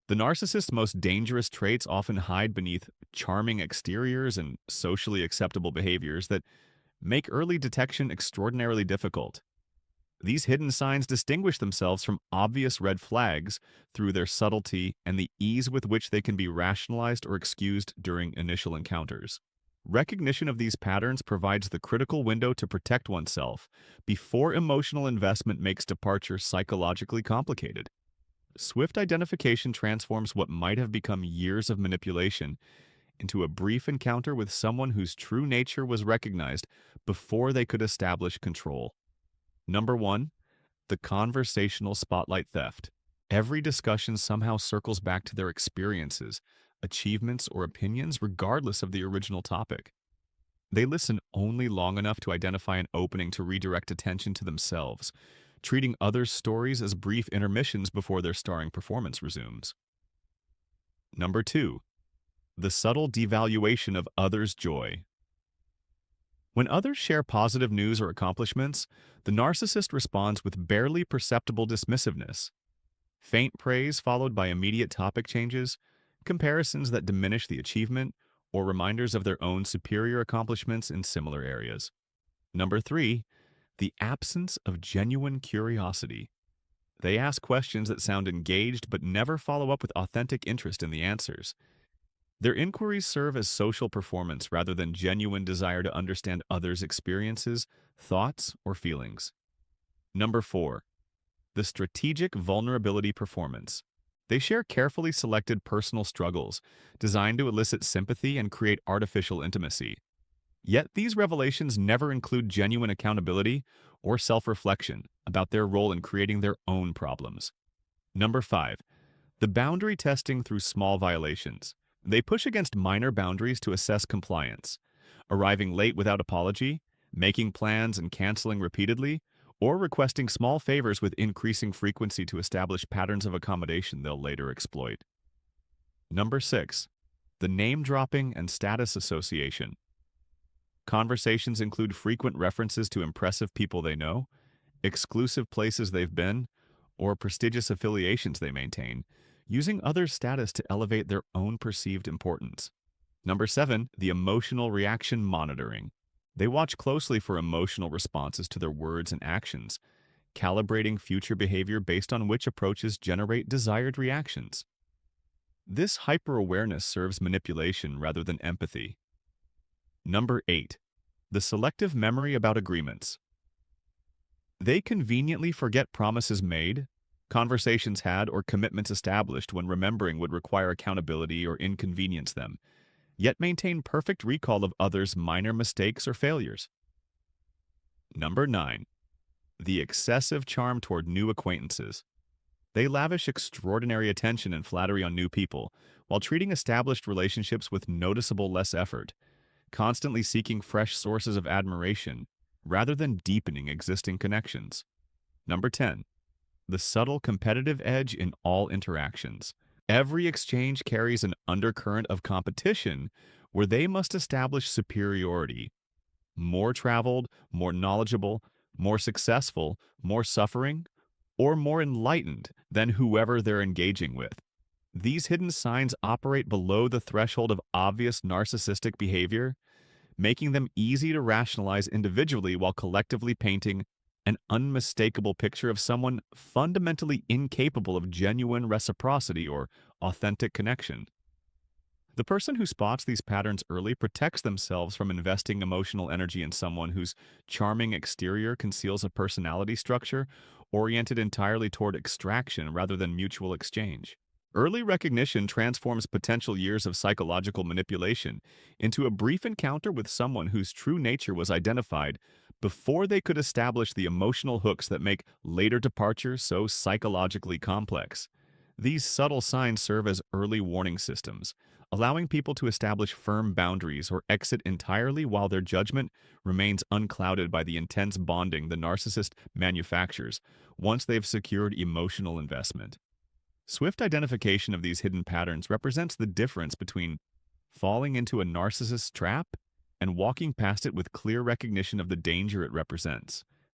The narcissist's most dangerous traits often hide beneath charming exteriors and socially acceptable behaviors that make early detection extraordinarily difficult. These hidden signs distinguish themselves from obvious red flags through their subtlety and the ease with which they can be rationalized or excused during initial encounters. Recognition of these patterns provides the critical window to protect oneself before emotional investment makes departure psychologically complicated. Swift identification transforms what might have become years of manipulation into a brief encounter with someone whose true nature was recognized before they could establish control. Number 1. The conversational spotlight theft. Every discussion somehow circles back to their experiences, achievements, or opinions regardless of the original topic. They listen only long enough to identify an opening to redirect attention to themselves, treating others' stories as brief intermissions before their starring performance resumes. Number 2. The subtle devaluation of others' joy. When others share positive news or accomplishments, the narcissist responds with barely perceptible dismissiveness. Faint praise followed by immediate topic changes, comparisons that diminish the achievement, or reminders of their own superior accomplishments in similar areas. Number 3. The absence of genuine curiosity. They ask questions that sound engaged but never follow up with authentic interest in the answers. Their inquiries serve as social performance rather than genuine desire to understand others' experiences, thoughts, or feelings. Number 4. The strategic vulnerability performance. They share carefully selected personal struggles, designed to elicit sympathy and create artificial intimacy. Yet these revelations never include genuine accountability or self-reflection about their role in creating their own problems. Number 5. The boundary testing through small violations. They push against minor boundaries to assess compliance, arriving late without apology, making plans and canceling repeatedly, or requesting small favors with increasing frequency to establish patterns of accommodation they'll later exploit. Number 6. The name-dropping and status association. Conversations include frequent references to impressive people they know, exclusive places they've been, or prestigious affiliations they maintain, using others' status to elevate their own perceived importance. Number 7. The emotional reaction monitoring. They watch closely for emotional responses to their words and actions, calibrating future behavior based on which approaches generate desired reactions. This hyper-awareness serves manipulation rather than empathy. Number 8. The selective memory about agreements. They conveniently forget promises made, conversations had, or commitments established when remembering would require accountability or inconvenience them, yet maintain perfect recall of others' minor mistakes or failures. Number 9. The excessive charm toward new acquaintances. They lavish extraordinary attention and flattery on new people, while treating established relationships with noticeable less effort, constantly seeking fresh sources of admiration rather than deepening existing connections. Number 10. The subtle competitive edge in all interactions. Every exchange carries an undercurrent of competition where they must establish superiority. More traveled, more knowledgeable, more successful, more suffering, or more enlightened than whoever they're engaging with. These hidden signs operate below the threshold of obvious narcissistic behavior, making them easy to rationalize individually while collectively painting an unmistakable picture of someone fundamentally incapable of genuine reciprocity or authentic connection. The person who spots these patterns early protects themselves from investing emotional energy in someone whose charming exterior conceals a personality structure oriented entirely toward extraction rather than mutual exchange. Early recognition transforms potential years of psychological manipulation into a brief encounter with someone whose true nature was identified before they could establish the emotional hooks that make later departures so psychologically complex. These subtle signs serve as early warning systems, allowing people to establish firm boundaries or exit entirely while their judgment remains unclouded by the intense bonding the narcissist manufactures once they've secured emotional investment. Swift identification of these hidden patterns represents the difference between falling into a narcissist's trap and walking past it with clear recognition of the danger it represents.